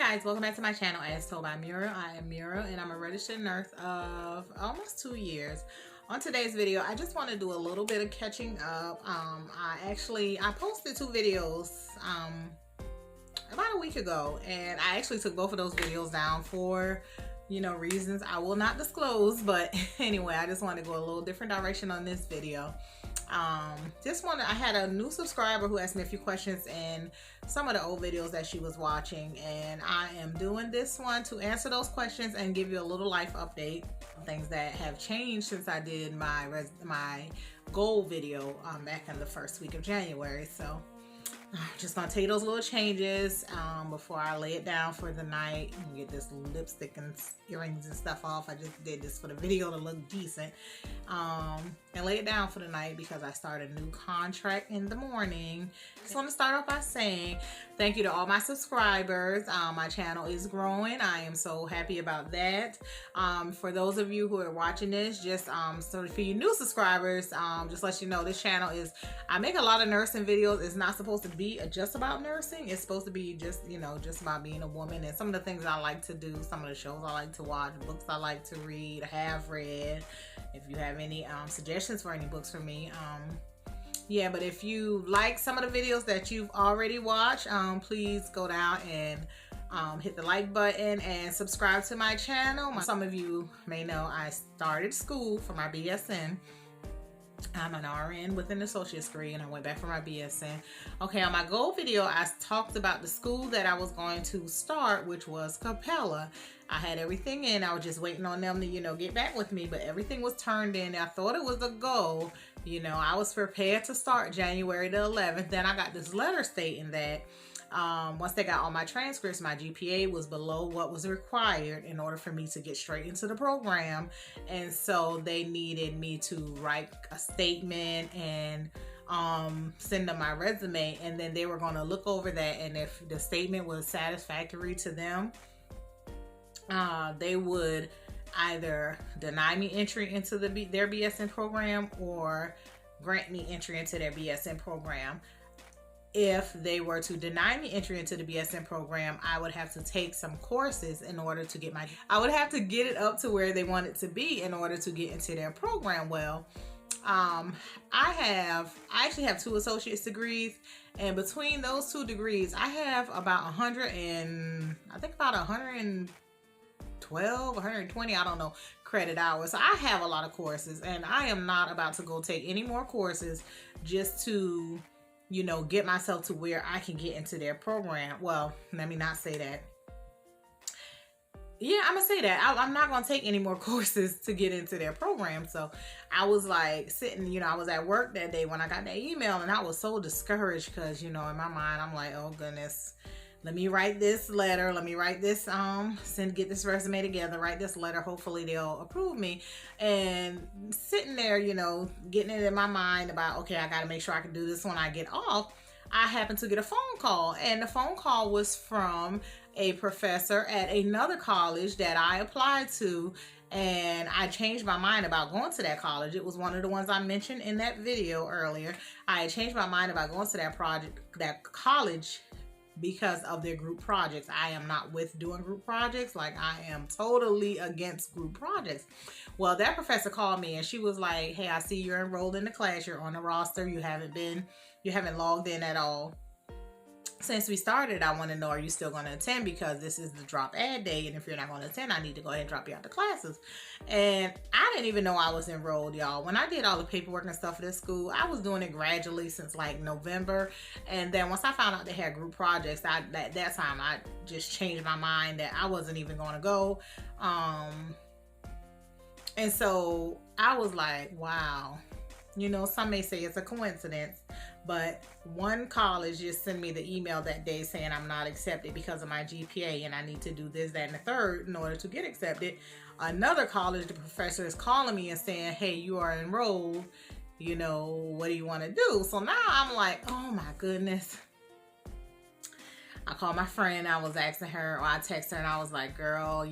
guys, welcome back to my channel As Told by Mira. I am Mira and I'm a registered nurse of almost 2 years. On today's video, I just want to do a little bit of catching up. I posted 2 videos about a week ago, and I actually took both of those videos down for reasons I will not disclose, but anyway, I just want to go a little different direction on this video. I had a new subscriber who asked me a few questions in some of the old videos that she was watching, and I am doing this one to answer those questions and give you a little life update, things that have changed since I did my goal video back in the first week of January. So I'm just gonna take those little changes before I lay it down for the night and get this lipstick and earrings and stuff off. I just did this for the video to look decent, and lay it down for the night because I start a new contract in the morning. Just want to start off by saying thank you to all my subscribers. My channel is growing. I am so happy about that. For those of you who are watching this, just so for you new subscribers, just let you know this channel is, I make a lot of nursing videos. It's not supposed to be just about nursing. It's supposed to be just just about being a woman and some of the things I like to do, some of the shows I like to watch, books I like to read, have read. If you have any suggestions for any books for me, yeah, but if you like some of the videos that you've already watched, please go down and hit the like button and subscribe to my channel. Some of you may know I started school for my BSN. I'm an RN with an associate's degree, and I went back for my BSN. Okay, on my goal video, I talked about the school that I was going to start, which was Capella. I had everything in. I was just waiting on them to, get back with me, but everything was turned in. I thought it was a go. I was prepared to start January the 11th. Then I got this letter stating that once they got all my transcripts, my GPA was below what was required in order for me to get straight into the program. And so they needed me to write a statement and send them my resume. And then they were going to look over that. And if the statement was satisfactory to them, they would either deny me entry into their BSN program or grant me entry into their BSN program. If they were to deny me entry into the BSN program, I would have to take some courses in order to get I would have to get it up to where they want it to be in order to get into their program. Well, I actually have 2 associate's degrees, and between those 2 degrees, I have about 120, I don't know, credit hours. So I have a lot of courses, and I am not about to go take any more courses just to get myself to where I can get into their program. Well, let me not say that. Yeah, I'm gonna say that. I'm not gonna take any more courses to get into their program. So I was like sitting, I was at work that day when I got that email, and I was so discouraged because, in my mind, I'm like, oh goodness, let me write this letter. Let me write this, get this resume together, write this letter. Hopefully they'll approve me. And sitting there, getting it in my mind about, okay, I got to make sure I can do this when I get off. I happened to get a phone call, and the phone call was from a professor at another college that I applied to, and I changed my mind about going to that college. It was one of the ones I mentioned in that video earlier. I had changed my mind about going to that college because of their group projects. I am not with doing group projects. Like, I am totally against group projects. Well, that professor called me, and she was like, hey, I see you're enrolled in the class. You're on the roster. You haven't logged in at all since we started. I want to know, are you still going to attend? Because this is the drop add day, and if you're not going to attend, I need to go ahead and drop you out the classes. And I didn't even know I was enrolled, y'all. When I did all the paperwork and stuff for this school, I was doing it gradually since like November. And then once I found out they had group projects, at that time I just changed my mind that I wasn't even going to go. And so I was like, wow. Some may say it's a coincidence, but one college just sent me the email that day saying I'm not accepted because of my GPA, and I need to do this, that, and the third in order to get accepted. Another college, the professor is calling me and saying, hey, you are enrolled. What do you want to do? So now I'm like, oh my goodness. I called my friend. I was asking her, or I texted her, and I was like, girl,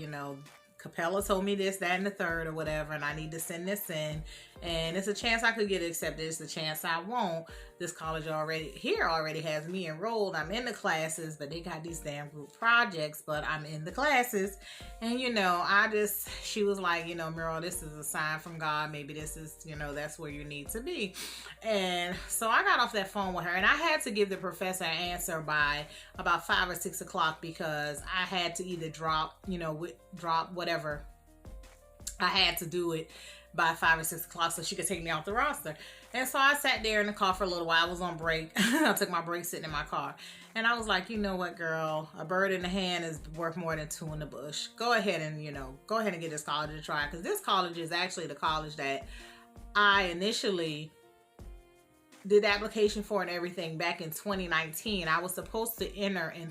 Capella told me this, that, and the third or whatever, and I need to send this in. and it's a chance I could get accepted. It's a chance I won't. This college already has me enrolled. I'm in the classes, but they got these damn group projects, but I'm in the classes. And she was like, Muriel, this is a sign from God. Maybe this is, that's where you need to be. And so I got off that phone with her, and I had to give the professor an answer by about 5 or 6 o'clock, because I had to either drop whatever. I had to do it by 5 or 6 o'clock so she could take me off the roster. And so I sat there in the car for a little while. I was on break. I took my break sitting in my car. And I was like, you know what, girl? A bird in the hand is worth more than two in the bush. Go ahead and get this college to try. Because this college is actually the college that I initially did the application for and everything back in 2019. I was supposed to enter in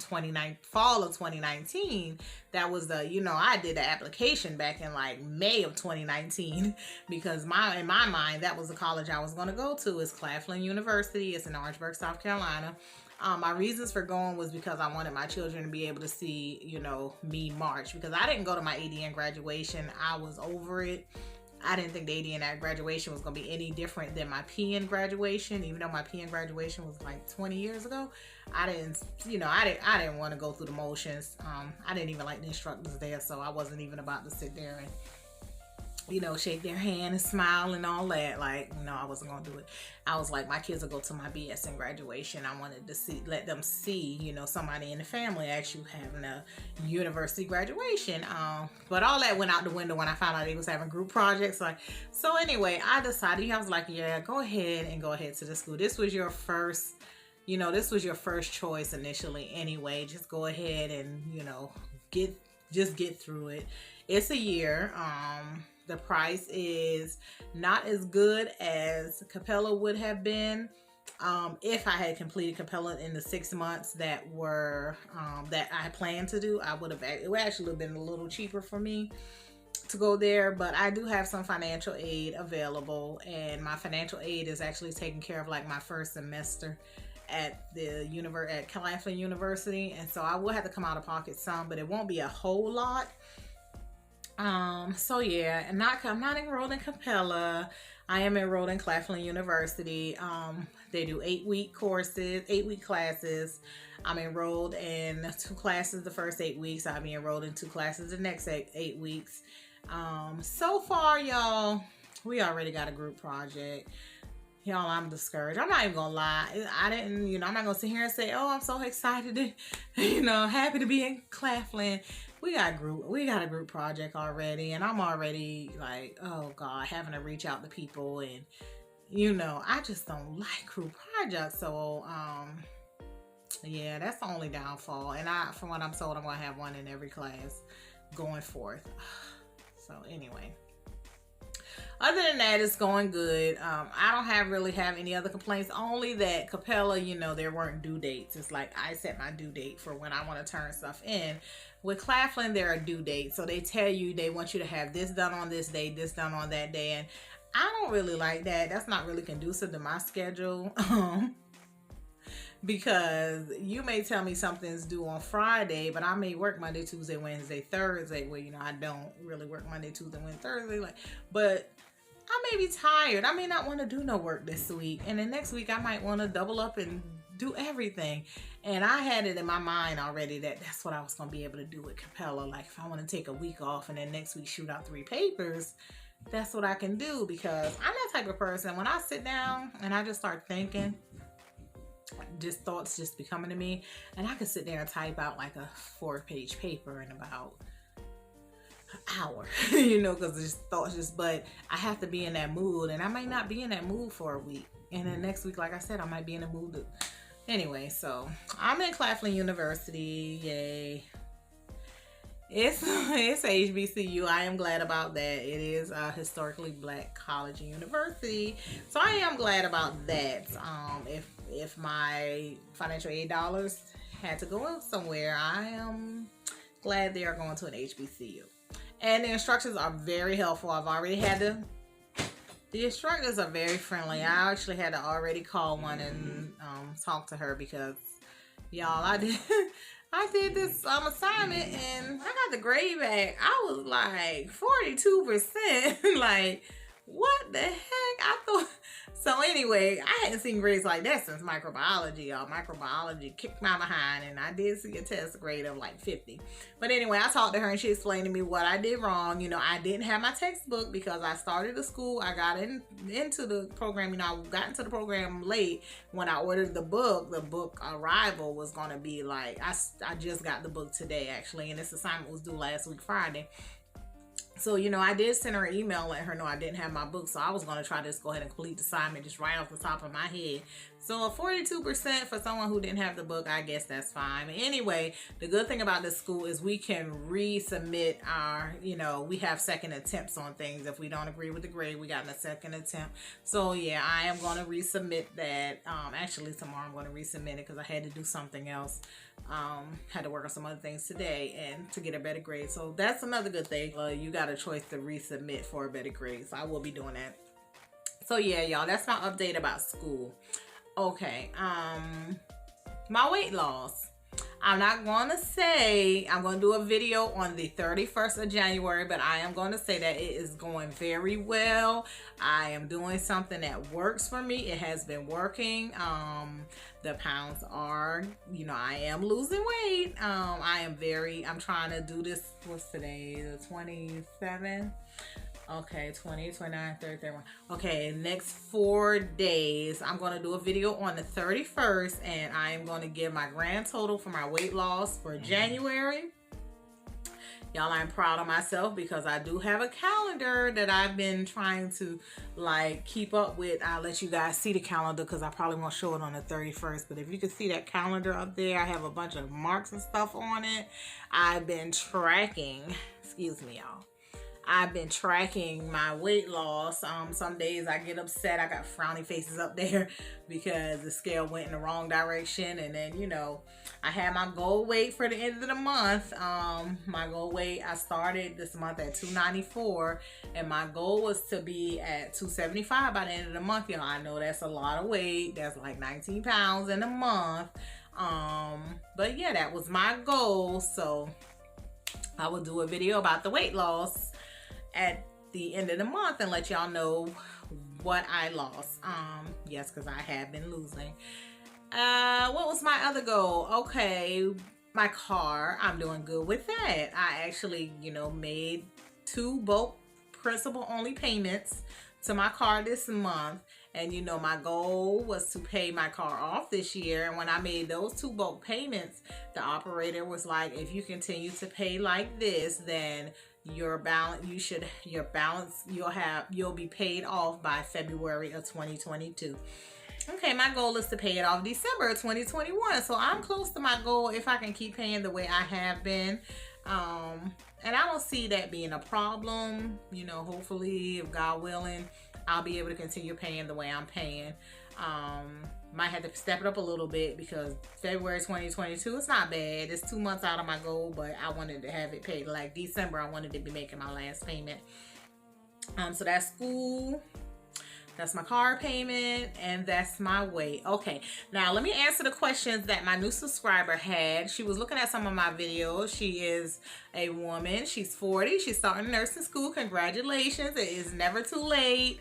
fall of 2019. That was I did the application back in like May of 2019 because in my mind, that was the college I was going to go to. It's Claflin University. It's in Orangeburg, South Carolina. My reasons for going was because I wanted my children to be able to see, me march, because I didn't go to my ADN graduation. I was over it. I didn't think the ADN graduation was going to be any different than my PN graduation, even though my PN graduation was like 20 years ago. I didn't want to go through the motions. I didn't even like the instructors there, so I wasn't even about to sit there and, shake their hand and smile and all that. Like, no, I wasn't going to do it. I was like, my kids will go to my BSN graduation. I wanted to let them see, somebody in the family actually having a university graduation. But all that went out the window when I found out they was having group projects. So anyway, I decided, I was like, yeah, go ahead to the school. This was your first, this was your first choice initially anyway. Just go ahead and, get through it. It's a year. The price is not as good as Capella would have been if I had completed Capella in the 6 months that were that I planned to do. It would actually have been a little cheaper for me to go there, but I do have some financial aid available, and my financial aid is actually taking care of like my first semester at Claflin University, and so I will have to come out of pocket some, but it won't be a whole lot. So yeah, I'm not enrolled in Capella. I am enrolled in Claflin University. They do 8-week classes. I'm enrolled in 2 classes the first 8 weeks. I'll be enrolled in 2 classes the next 8 weeks. So far, y'all, we already got a group project. Y'all, I'm discouraged. I'm not even gonna lie. I'm not gonna sit here and say, oh, I'm so excited to, happy to be in Claflin. We got a group project already, and I'm already like, oh God, having to reach out to people, and I just don't like group projects. So yeah, that's the only downfall. And from what I'm told, I'm gonna have one in every class going forth. So anyway, other than that, it's going good. I don't really have any other complaints, only that Capella, there weren't due dates. It's like I set my due date for when I want to turn stuff in. With Claflin, there are due dates. So they tell you they want you to have this done on this day, this done on that day. And I don't really like that. That's not really conducive to my schedule. Because you may tell me something's due on Friday, but I may work Monday, Tuesday, Wednesday, Thursday. Well, I don't really work Monday, Tuesday, Wednesday, Thursday. But I may be tired. I may not want to do no work this week. And then next week, I might want to double up and do everything. And I had it in my mind already that that's what I was going to be able to do with Capella. Like, if I want to take a week off and then next week shoot out 3 papers, that's what I can do, because I'm that type of person. When I sit down and I just start thinking, just thoughts just be coming to me, and I can sit there and type out like a 4-page paper in about an hour, because just thoughts but I have to be in that mood, and I might not be in that mood for a week. And then next week, like I said, I might be in the mood anyway. So I'm in Claflin University. Yay. It's HBCU. I am glad about that. It is a historically Black college and university. So I am glad about that. If my financial aid dollars had to go somewhere, I am glad they are going to an HBCU. And the instructors are very helpful. I've already had the instructors are very friendly. I actually had to already call one and talk to her, because y'all, I did this assignment and I got the grade back. I was like 42%. Like, what the heck? I thought so. Anyway, I hadn't seen grades like that since microbiology. Y'all, microbiology kicked my behind, and I did see a test grade of like 50. But anyway, I talked to her and she explained to me what I did wrong. You know, I didn't have my textbook because I started the school. I got into the program. You know, I got into the program late. When I ordered the book arrival was gonna be like I just got the book today actually, and this assignment was due last week Friday. So, you know, I did send her an email letting her know I didn't have my book. So I was going to try to just go ahead and complete the assignment just right off the top of my head. So a 42% for someone who didn't have the book, I guess that's fine. But anyway, the good thing about this school is we can resubmit our, you know, we have second attempts on things. If we don't agree with the grade, we got a second attempt. So yeah, I am going to resubmit that. Actually, tomorrow I'm going to resubmit it because I had to do something else. Had to work on some other things today and to get a better grade. So that's another good thing. You got a choice to resubmit for a better grade. So I will be doing that. So yeah, y'all, that's my update about school. Okay, my weight loss. I'm not going to say I'm going to do a video on the 31st of January, but I am going to say that it is going very well. I am doing something that works for me. It has been working. The pounds are, you know, I am losing weight. I'm trying to do this. What's today? The 27th? Okay, 20, 29, 30, 31. Okay, next 4 days, I'm going to do a video on the 31st, and I am going to give my grand total for my weight loss for January. Y'all, I'm proud of myself because I do have a calendar that I've been trying to like keep up with. I'll let you guys see the calendar because I probably won't show it on the 31st. But if you can see that calendar up there, I have a bunch of marks and stuff on it. I've been tracking, excuse me, y'all. I've been tracking my weight loss. Some days I get upset. I got frowny faces up there because the scale went in the wrong direction. And then, you know, I had my goal weight for the end of the month. My goal weight, I started this month at 294 and my goal was to be at 275 by the end of the month. You know, I know that's a lot of weight. That's like 19 pounds in a month. But yeah, that was my goal. So I will do a video about the weight loss at the end of the month and let y'all know what I lost. Yes, because I have been losing. What was my other goal? Okay, my car. I'm doing good with that. I actually, you know, made 2 bulk principal only payments to my car this month. And you know, my goal was to pay my car off this year. And when I made those 2 bulk payments, the operator was like, if you continue to pay like this, then you'll be paid off by February of 2022. Okay, my goal is to pay it off December of 2021. So I'm close to my goal if I can keep paying the way I have been. And I don't see that being a problem. You know, hopefully, if God willing, I'll be able to continue paying the way I'm paying. Might have to step it up a little bit because February 2022, it's not bad. It's 2 months out of my goal, but I wanted to have it paid. Like December, I wanted to be making my last payment. So that's school. That's my car payment, and that's my weight. Okay, now let me answer the questions that my new subscriber had. She was looking at some of my videos. She is a woman. She's 40. She's starting nursing school. Congratulations. It is never too late.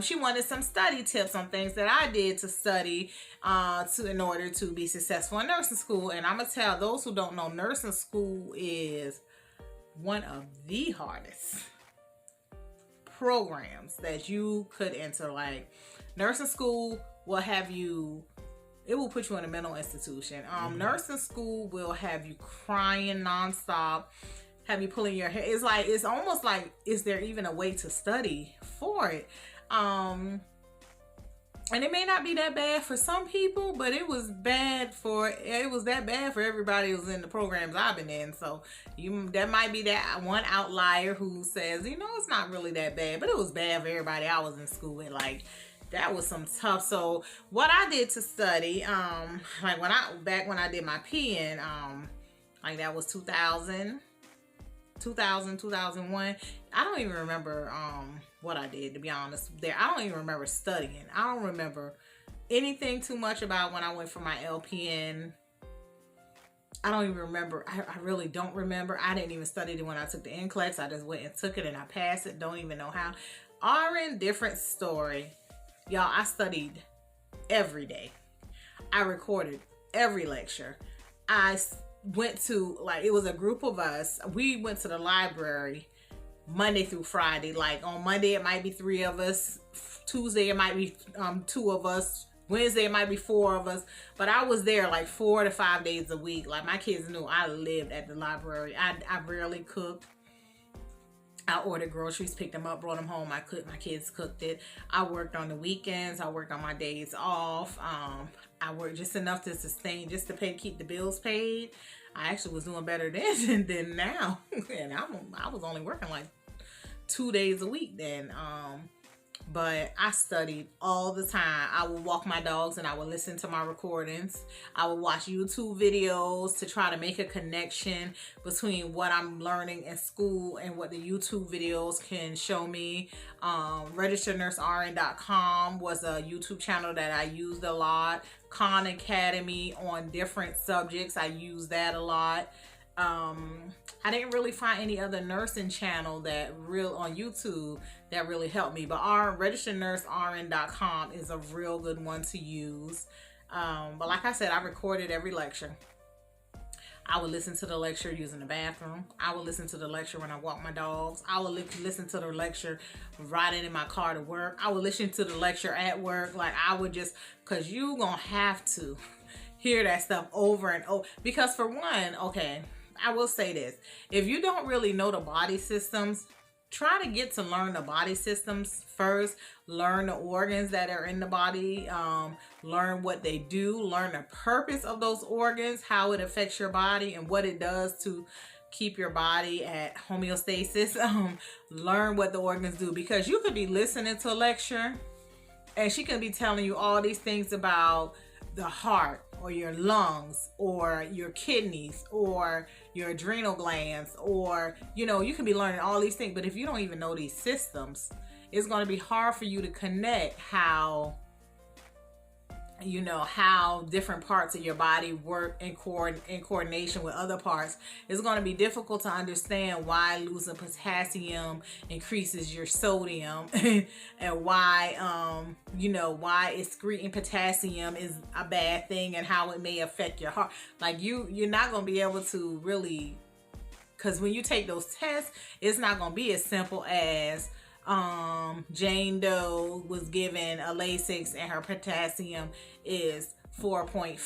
She wanted some study tips on things that I did to study in order to be successful in nursing school. And I'm going to tell those who don't know, nursing school is one of the hardest programs that you could enter. Like, nursing school will have you, it will put you in a mental institution. Nursing school will have you crying nonstop, have you pulling your hair. It's almost like, is there even a way to study for it? And it may not be that bad for some people, but it was that bad for everybody who was in the programs I've been in. So that might be that one outlier who says, you know, it's not really that bad, but it was bad for everybody I was in school with. Like, that was some tough. So what I did to study, like back when I did my PN, like that was 2000, 2001. I don't even remember what I did, to be honest. I don't even remember studying. I don't remember anything too much about when I went for my LPN. I don't even remember. I really don't remember. I didn't even study it when I took the NCLEX. I just went and took it and I passed it. Don't even know how. RN, different story. Y'all, I studied every day. I recorded every lecture. I went to, like, it was a group of us. We went to the library Monday through Friday. Like on Monday, it might be 3 of us. Tuesday, it might be 2 of us. Wednesday, it might be 4 of us. But I was there like 4 to 5 days a week. Like my kids knew I lived at the library. I rarely cooked. I ordered groceries, picked them up, brought them home. I cooked. My kids cooked it. I worked on the weekends. I worked on my days off. I worked just enough to sustain, just to keep the bills paid. I actually was doing better then than now, and I was only working like 2 days a week then. But I studied all the time. I would walk my dogs and I would listen to my recordings. I would watch YouTube videos to try to make a connection between what I'm learning in school and what the YouTube videos can show me. RegisteredNurseRN.com was a YouTube channel that I used a lot. Khan Academy on different subjects. I used that a lot. I didn't really find any other nursing channel on YouTube that really helped me, but RegisteredNurseRN.com is a real good one to use. But like I said, I recorded every lecture. I would listen to the lecture using the bathroom. I would listen to the lecture when I walk my dogs. I would listen to the lecture riding in my car to work. I would listen to the lecture at work. Like I would just, cause you gonna have to hear that stuff over and over. Because for one, okay, I will say this. If you don't really know the body systems, try to get to learn the body systems first. Learn the organs that are in the body. Learn what they do. Learn the purpose of those organs, how it affects your body, and what it does to keep your body at homeostasis. Learn what the organs do. Because you could be listening to a lecture and she can be telling you all these things about the heart or your lungs or your kidneys or your adrenal glands, or you can be learning all these things, but if you don't even know these systems, it's going to be hard for you to connect how different parts of your body work in coordination with other parts. It's going to be difficult to understand why losing potassium increases your sodium and why why excreting potassium is a bad thing and how it may affect your heart. Like you're not going to be able to really, because when you take those tests, it's not going to be as simple as Jane Doe was given a Lasix and her potassium is 4.5.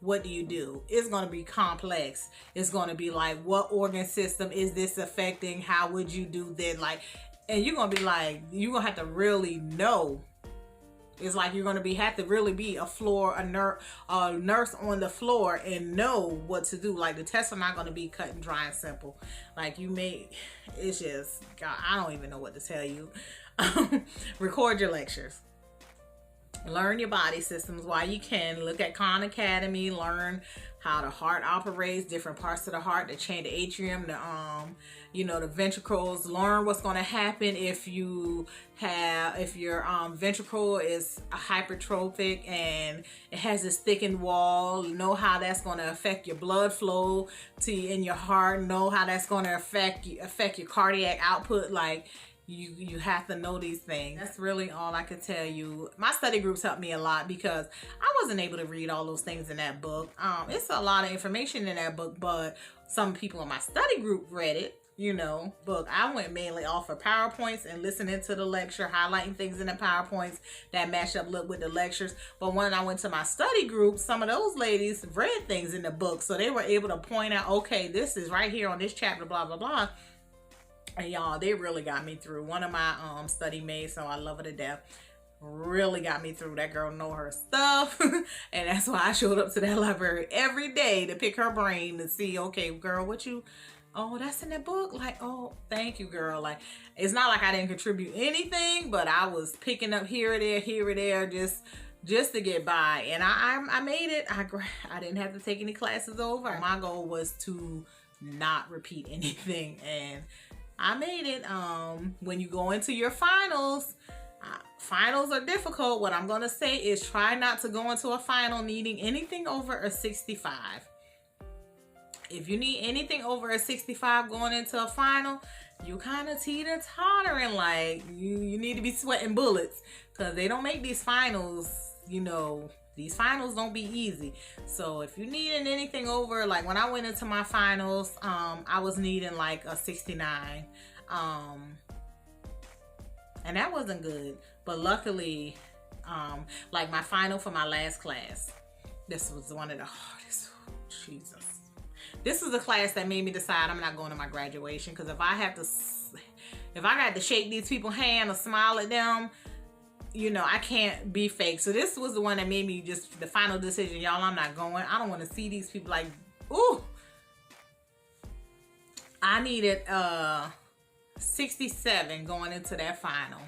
What do you do? It's going to be complex. It's going to be like, what organ system is this affecting? How would you do that? Like, and you're going to be like, you're going to have to really know. It's like you're going to have to really be a nurse on the floor and know what to do. Like the tests are not going to be cut and dry and simple. Like it's just, God, I don't even know what to tell you. Record your lectures. Learn your body systems while you can. Look at Khan Academy. Learn how the heart operates, different parts of the heart, the chain, the atrium, the ventricles. Learn what's going to happen if your ventricle is hypertrophic and it has this thickened wall. Know how that's going to affect your blood flow in your heart. Know how that's going to affect your cardiac output. Like you have to know these things. That's really all I could tell you. My study groups helped me a lot because I wasn't able to read all those things in that book. It's a lot of information in that book, but some people in my study group read it. Book. I went mainly off of PowerPoints and listening to the lecture, highlighting things in the PowerPoints that match up with the lectures. But when I went to my study group, some of those ladies read things in the book, so they were able to point out, okay, this is right here on this chapter, blah blah blah. And y'all, they really got me through. One of my study mates, so I love her to death, really got me through. That girl know her stuff. And that's why I showed up to that library every day to pick her brain to see, okay, girl, oh, that's in that book? Like, oh, thank you, girl. Like, it's not like I didn't contribute anything, but I was picking up here or there, just to get by. And I made it. I didn't have to take any classes over. My goal was to not repeat anything, and I made it. When you go into your finals are difficult. What I'm going to say is try not to go into a final needing anything over a 65. If you need anything over a 65 going into a final, you kind of teeter-tottering, like you need to be sweating bullets, because they don't make these finals, you know, these finals don't be easy. So if you needing anything over, like when I went into my finals, I was needing like a 69, and that wasn't good. But luckily, like my final for my last class, this was one of the hardest. Jesus. This is the class that made me decide I'm not going to my graduation, because if I got to shake these people's hand or smile at them, you know, I can't be fake. So this was the one that made me just the final decision. Y'all, I'm not going. I don't want to see these people like, ooh. I needed 67 going into that final.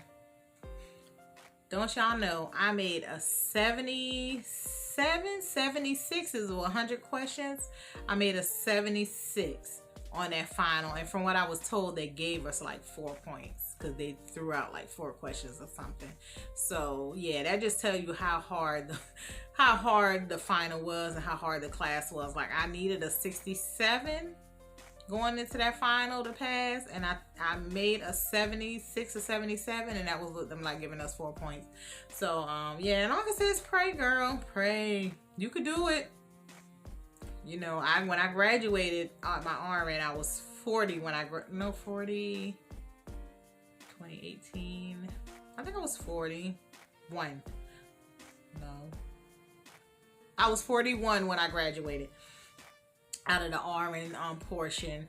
Don't y'all know I made a 76 is 100 questions. I made a 76 on that final, and from what I was told, they gave us like 4 points because they threw out like 4 questions or something. So yeah, that just tells you how hard the final was and how hard the class was. Like I needed a 67 going into that final to pass, and I made a 76 or 77, and that was with them like giving us 4 points. So yeah, and all I can say is pray, girl, pray. You could do it. You know, when I graduated my RN, I was 40 when 2018. I think I was 41. No, I was 41 when I graduated out of the RN portion.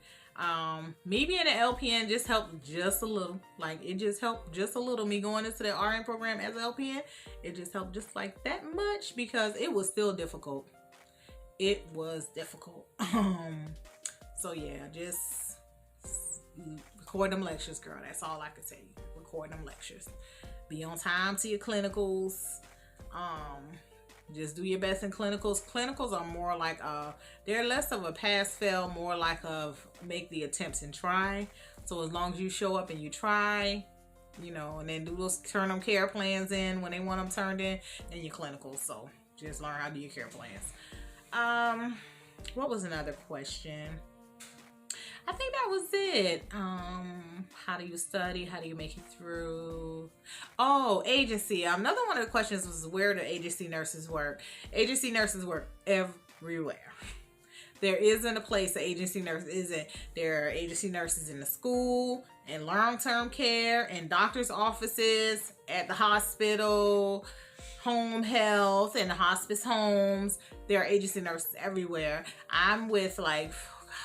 Me being an LPN just helped just a little. Like it just helped just a little. Me going into the RN program as an LPN, it just helped just like that much, because it was still difficult. It was difficult. So yeah, just record them lectures, girl. That's all I can tell you. Record them lectures. Be on time to your clinicals. Just do your best in clinicals. Clinicals are more like they're less of a pass fail, more like of make the attempts and try. So as long as you show up and you try, you know, and then do those, turn them care plans in when they want them turned in your clinicals. So just learn how to do your care plans. What was another question? I think that was it. How do you study? How do you make it through? Oh, agency. Another one of the questions was, where do agency nurses work? Agency nurses work everywhere. There isn't a place the agency nurse isn't. There are agency nurses in the school, in long-term care, in doctor's offices, at the hospital, home health, and the hospice homes. There are agency nurses everywhere. I'm with like,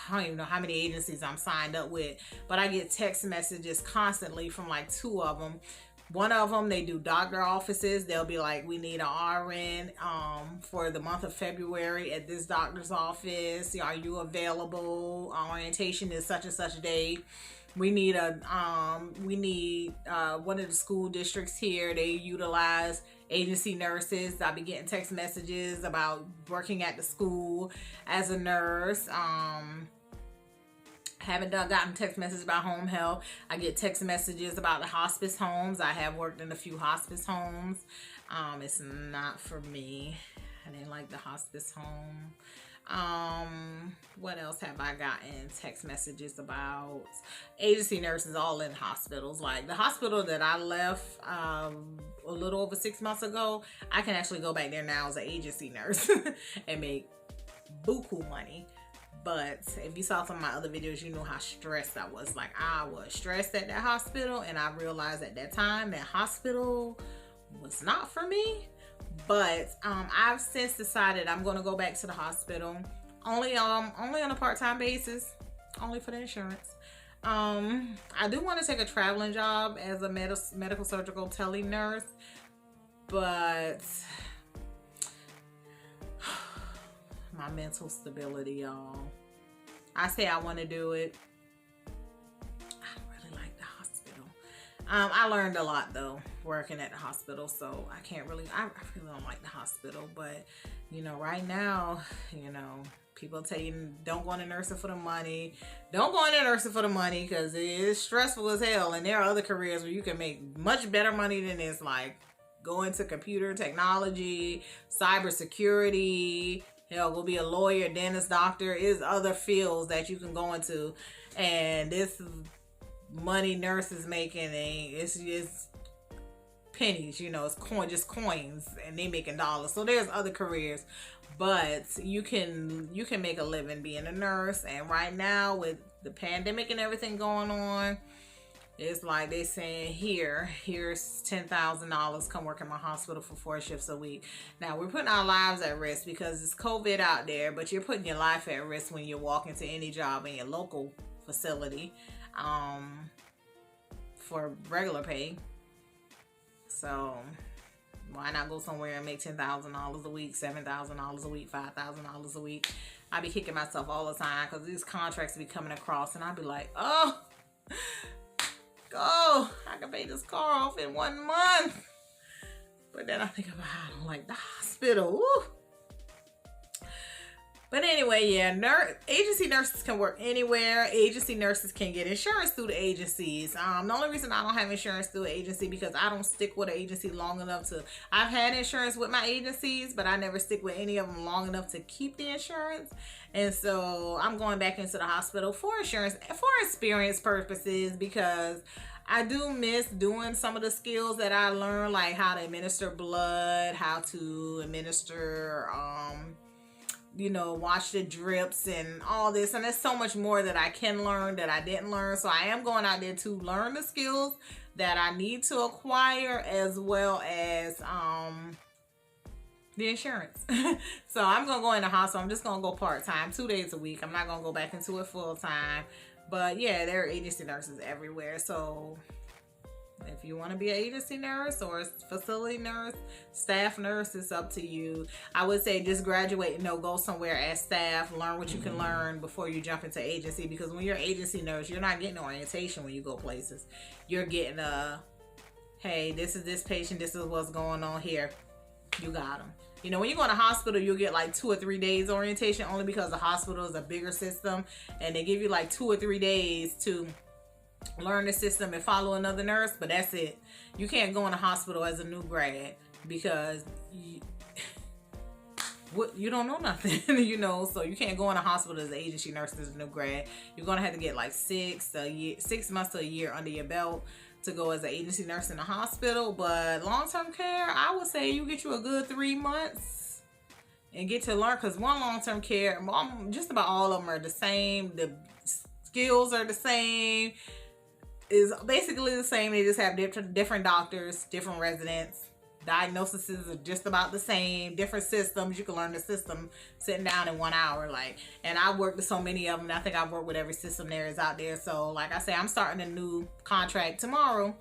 I don't even know how many agencies I'm signed up with, but I get text messages constantly from like 2 of them. One of them, they do doctor offices. They'll be like, we need an RN for the month of February at this doctor's office. Are you available? Orientation is such and such a date. We need one of the school districts here. They utilize agency nurses. I'll be getting text messages about working at the school as a nurse. Haven't gotten text messages about home health. I get text messages about the hospice homes. I have worked in a few hospice homes. It's not for me. I didn't like the hospice home. What else have I gotten text messages about? Agency nurses all in hospitals. Like the hospital that I left a little over 6 months ago, I can actually go back there now as an agency nurse and make buku money. But if you saw some of my other videos, you know how stressed I was. Like I was stressed at that hospital, and I realized at that time that hospital was not for me. But I've since decided I'm going to go back to the hospital, only on a part-time basis, only for the insurance. I do want to take a traveling job as a medical surgical tele nurse, but my mental stability, y'all. I say I want to do it. I don't really like the hospital. I learned a lot though working at the hospital, so I really don't like the hospital. But you know, right now, you know, people tell you don't go into nursing for the money. Don't go into nursing for the money because it is stressful as hell, and there are other careers where you can make much better money than this, like go into computer technology, cybersecurity, Hell, go be a lawyer, dentist, doctor. Is other fields that you can go into, and this money nurses making it's pennies. You know, it's just coins, and they making dollars. So there's other careers, but you can make a living being a nurse. And right now with the pandemic and everything going on, it's like they saying here's $10,000, come work in my hospital for 4 shifts a week. Now we're putting our lives at risk because it's COVID out there, but you're putting your life at risk when you walk into any job in your local facility for regular pay. So why not go somewhere and make $10,000 a week, $7,000 a week, $5,000 a week? I be kicking myself all the time because these contracts be coming across, and I be like, oh, I can pay this car off in 1 month. But then I think about how I don't like the hospital. Woo. But anyway, yeah, agency nurses can work anywhere. Agency nurses can get insurance through the agencies. The only reason I don't have insurance through an agency because I don't stick with an agency long enough to. I've had insurance with my agencies, but I never stick with any of them long enough to keep the insurance. And so I'm going back into the hospital for insurance, for experience purposes, because I do miss doing some of the skills that I learned, like how to administer blood, how to administer, watch the drips and all this. And there's so much more that I can learn that I didn't learn. So I am going out there to learn the skills that I need to acquire, as well as the insurance. So I'm going to go in the hospital. I'm just going to go part-time, 2 days a week. I'm not going to go back into it full-time. But yeah, there are agency nurses everywhere. So if you want to be an agency nurse or a facility nurse, staff nurse, it's up to you. I would say just graduate and go somewhere as staff, learn what you can learn before you jump into agency. Because when you're an agency nurse, you're not getting orientation when you go places. You're getting hey, this is this patient, this is what's going on here. You got them. When you go in a hospital, you'll get like 2 or 3 days orientation, only because the hospital is a bigger system, and they give you like 2 or 3 days to learn the system and follow another nurse, but that's it. You can't go in a hospital as a new grad because you don't know nothing, so you can't go in a hospital as an agency nurse as a new grad. You're going to have to get like 6 months to a year under your belt to go as an agency nurse in a hospital. But long-term care, I would say you get you a good 3 months and get to learn, because one long-term care, just about all of them are the same. The skills are the same. Is basically the same. They just have different doctors, different residents. Diagnoses are just about the same. Different systems. You can learn the system sitting down in 1 hour. And I worked with so many of them. And I think I've worked with every system there is out there. So like I say, I'm starting a new contract tomorrow.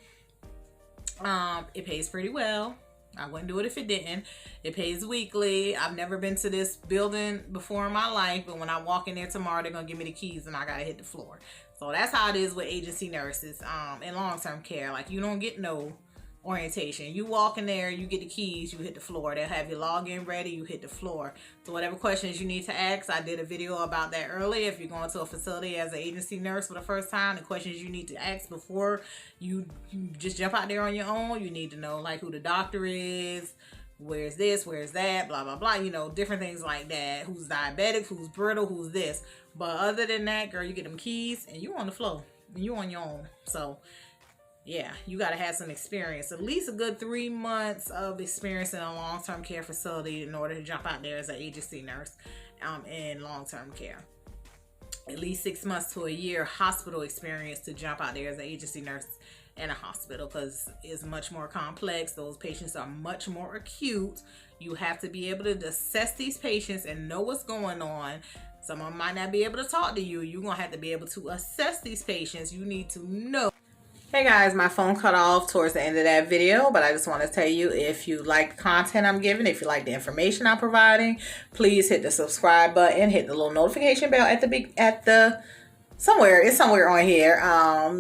It pays pretty well. I wouldn't do it if it didn't. It pays weekly. I've never been to this building before in my life, but when I walk in there tomorrow, they're gonna give me the keys and I gotta hit the floor. So that's how it is with agency nurses in long-term care. Like, you don't get no orientation. You walk in there, you get the keys, you hit the floor. They'll have your login ready, you hit the floor. So whatever questions you need to ask, I did a video about that earlier. If you're going to a facility as an agency nurse for the first time, the questions you need to ask before you just jump out there on your own, you need to know like who the doctor is, where's this, where's that, blah, blah, blah, different things like that. Who's diabetic, who's brittle, who's this. But other than that, girl, you get them keys and you on the floor. You on your own. So yeah, you got to have some experience, at least a good 3 months of experience in a long-term care facility in order to jump out there as an agency nurse in long-term care. At least 6 months to a year hospital experience to jump out there as an agency nurse in a hospital, because it's much more complex. Those patients are much more acute. You have to be able to assess these patients and know what's going on. Someone might not be able to talk to you. You're going to have to be able to assess these patients. You need to know. Hey guys, my phone cut off towards the end of that video, but I just want to tell you, if you like the content I'm giving, if you like the information I'm providing, please hit the subscribe button, hit the little notification bell it's somewhere on here.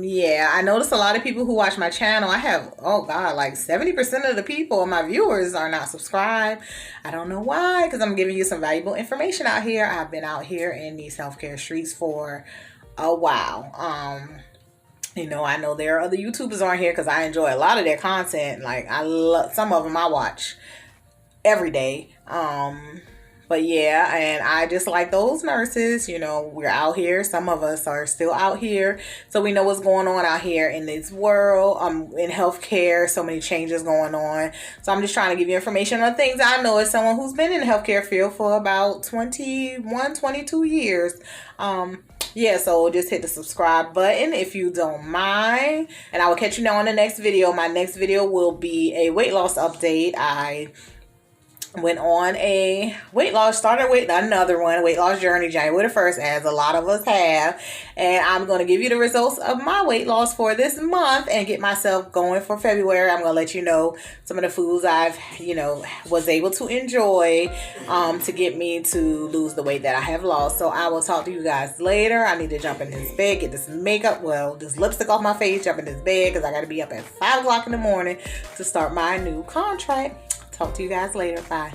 Yeah, I noticed a lot of people who watch my channel, I have, like 70% of the people, my viewers, are not subscribed. I don't know why, because I'm giving you some valuable information out here. I've been out here in these healthcare streets for a while. I know there are other YouTubers on here because I enjoy a lot of their content. Like, I love some of them I watch every day. But But yeah, and I just like those nurses, you know, we're out here. Some of us are still out here. So we know what's going on out here in this world, in healthcare, so many changes going on. So I'm just trying to give you information on things I know as someone who's been in the healthcare field for about 21, 22 years. Yeah, so just hit the subscribe button if you don't mind. And I will catch you now on the next video. My next video will be a weight loss update. I went on a started with another weight loss journey, January the 1st, as a lot of us have. And I'm going to give you the results of my weight loss for this month and get myself going for February. I'm going to let you know some of the foods I've, was able to enjoy to get me to lose the weight that I have lost. So I will talk to you guys later. I need to jump in this bed, get this makeup, this lipstick off my face, jump in this bed because I got to be up at 5 o'clock in the morning to start my new contract. Talk to you guys later. Bye.